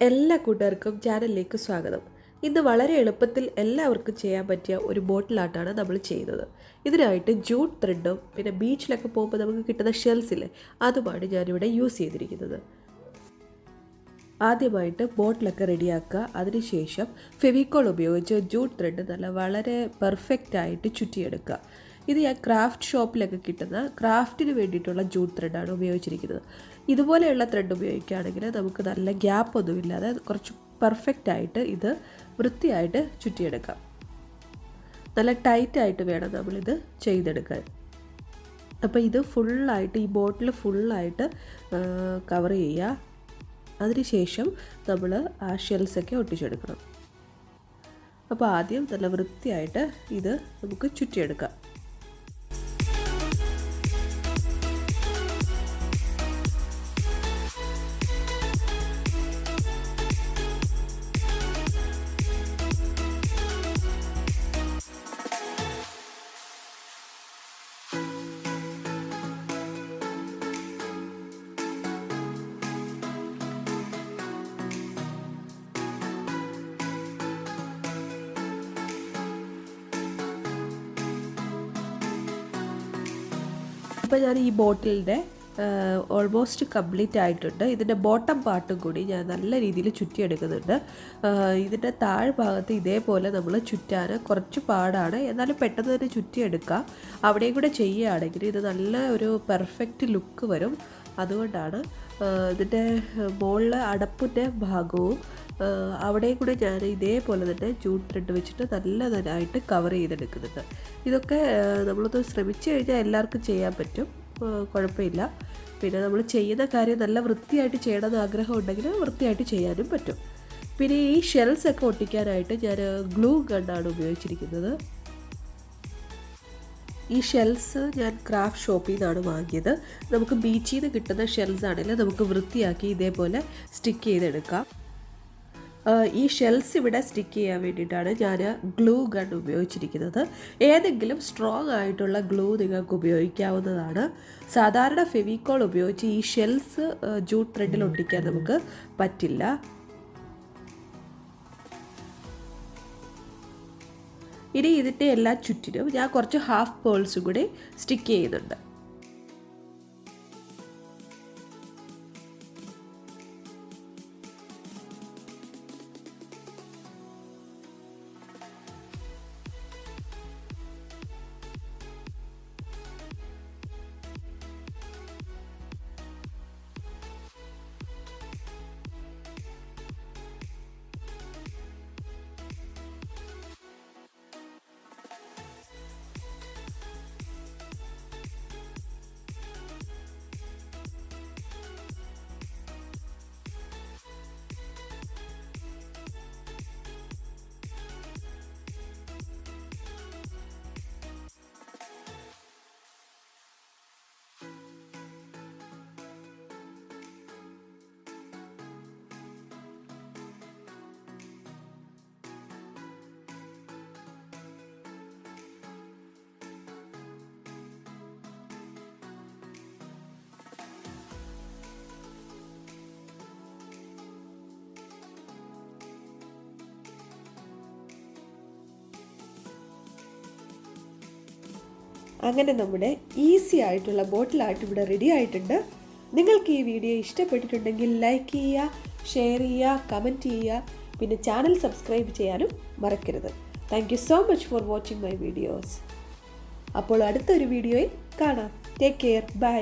എല്ലാ കൂട്ടുകാർക്കും ചാനലിലേക്ക് സ്വാഗതം. ഇന്ന് വളരെ എളുപ്പത്തിൽ എല്ലാവർക്കും ചെയ്യാൻ പറ്റിയ ഒരു ബോട്ടിൽ ആർട്ടാണ് നമ്മൾ ചെയ്യുന്നത്. ഇതിനായിട്ട് ജൂട്ട് ത്രെഡും പിന്നെ ബീച്ചിലൊക്കെ പോകുമ്പോൾ നമുക്ക് കിട്ടുന്ന ഷെൽസില്ലേ അതുമാണ് ഞാനിവിടെ യൂസ് ചെയ്തിരിക്കുന്നത്. ആദ്യമായിട്ട് ബോട്ടിലൊക്കെ റെഡിയാക്കുക. അതിനുശേഷം ഫെവിക്കോൾ ഉപയോഗിച്ച് ജൂട്ട് ത്രെഡ് വളരെ പെർഫെക്റ്റ് ആയിട്ട് ചുറ്റിയെടുക്കുക. ഇത് ഞാൻ ക്രാഫ്റ്റ് ഷോപ്പിലൊക്കെ കിട്ടുന്ന ക്രാഫ്റ്റിന് വേണ്ടിയിട്ടുള്ള ജൂട്ട് ത്രെഡാണ് ഉപയോഗിച്ചിരിക്കുന്നത്. ഇതുപോലെയുള്ള ത്രെഡ് ഉപയോഗിക്കുകയാണെങ്കിൽ നമുക്ക് നല്ല ഗ്യാപ്പൊന്നുമില്ലാതെ കുറച്ച് പെർഫെക്റ്റ് ആയിട്ട് ഇത് വൃത്തിയായിട്ട് ചുറ്റിയെടുക്കാം. നല്ല ടൈറ്റായിട്ട് വേണം നമ്മളിത് ചെയ്തെടുക്കാൻ. അപ്പോൾ ഇത് ഫുള്ളായിട്ട് ഈ ബോട്ടിൽ ഫുള്ളായിട്ട് കവർ ചെയ്യുക. അതിനുശേഷം നമ്മൾ ആ ഷെൽസൊക്കെ ഒട്ടിച്ചെടുക്കണം. അപ്പോൾ ആദ്യം നല്ല വൃത്തിയായിട്ട് ഇത് നമുക്ക് ചുറ്റിയെടുക്കാം. അപ്പോൾ ഞാൻ ഈ ബോട്ടിലിൻ്റെ ഓൾമോസ്റ്റ് കംപ്ലീറ്റ് ആയിട്ടുണ്ട്. ഇതിൻ്റെ ബോട്ടം പാർട്ടും കൂടി ഞാൻ നല്ല രീതിയിൽ ചുറ്റിയെടുക്കുന്നുണ്ട്. ഇതിൻ്റെ താഴ്ഭാഗത്ത് ഇതേപോലെ നമ്മൾ ചുറ്റാൻ കുറച്ച് പാടാണ്, എന്നാലും പെട്ടെന്ന് തന്നെ ചുറ്റിയെടുക്കുക. അവിടെയും കൂടെ ചെയ്യുകയാണെങ്കിൽ ഇത് നല്ല ഒരു പെർഫെക്റ്റ് ലുക്ക് വരും. അതുകൊണ്ടാണ് ഇതിൻ്റെ മുകളിൽ അടപ്പിൻ്റെ ഭാഗവും അവിടെയും കൂടെ ഞാൻ ഇതേപോലെ തന്നെ ജൂട്ട് ത്രെഡ് വെച്ചിട്ട് നല്ലതായിട്ട് കവർ ചെയ്തെടുക്കുന്നുണ്ട്. ഇതൊക്കെ നമ്മളൊന്ന് ശ്രമിച്ചു കഴിഞ്ഞാൽ എല്ലാവർക്കും ചെയ്യാൻ പറ്റും, കുഴപ്പമില്ല. പിന്നെ നമ്മൾ ചെയ്യുന്ന കാര്യം നല്ല വൃത്തിയായിട്ട് ചെയ്യണമെന്ന് ആഗ്രഹം ഉണ്ടെങ്കിൽ വൃത്തിയായിട്ട് ചെയ്യാനും പറ്റും. പിന്നെ ഈ ഷെൽസൊക്കെ ഒട്ടിക്കാനായിട്ട് ഞാൻ ഗ്ലൂ ഗണ്ണാണ് ഉപയോഗിച്ചിരിക്കുന്നത്. ഈ ഷെൽസ് ഞാൻ ക്രാഫ്റ്റ് ഷോപ്പിൽ നിന്നാണ് വാങ്ങിയത്. നമുക്ക് ബീച്ചിൽ നിന്ന് കിട്ടുന്ന ഷെൽസ് ആണെങ്കിൽ നമുക്ക് വൃത്തിയാക്കി ഇതേപോലെ സ്റ്റിക്ക് ചെയ്തെടുക്കാം. ഈ ഷെൽസ് ഇവിടെ സ്റ്റിക്ക് ചെയ്യാൻ വേണ്ടിയിട്ടാണ് ഞാൻ ഗ്ലൂ ഗൺ ഉപയോഗിച്ചിരിക്കുന്നത്. ഏതെങ്കിലും സ്ട്രോങ് ആയിട്ടുള്ള ഗ്ലൂ നിങ്ങൾക്ക് ഉപയോഗിക്കാവുന്നതാണ്. സാധാരണ ഫെവിക്കോൾ ഉപയോഗിച്ച് ഈ ഷെൽസ് ജൂട്ട് ത്രെഡിൽ ഒട്ടിക്കാൻ നമുക്ക് പറ്റില്ല. ഇനി ഇതിൻ്റെ എല്ലാ ചുറ്റിനും ഞാൻ കുറച്ച് ഹാഫ് പേൾസും കൂടി സ്റ്റിക്ക് ചെയ്യുന്നുണ്ട്. അങ്ങനെ നമ്മുടെ ഈസി ആയിട്ടുള്ള ബോട്ടിൽ ആർട്ട് ഇവിടെ റെഡി ആയിട്ടുണ്ട്. നിങ്ങൾക്ക് ഈ വീഡിയോ ഇഷ്ടപ്പെട്ടിട്ടുണ്ടെങ്കിൽ ലൈക്ക് ചെയ്യുക, ഷെയർ ചെയ്യുക, കമൻറ്റ് ചെയ്യുക. പിന്നെ ചാനൽ സബ്സ്ക്രൈബ് ചെയ്യാനും മറക്കരുത്. Thank you so much for watching my videos. അപ്പോൾ അടുത്തൊരു വീഡിയോയിൽ കാണാം. Take care. ബൈ.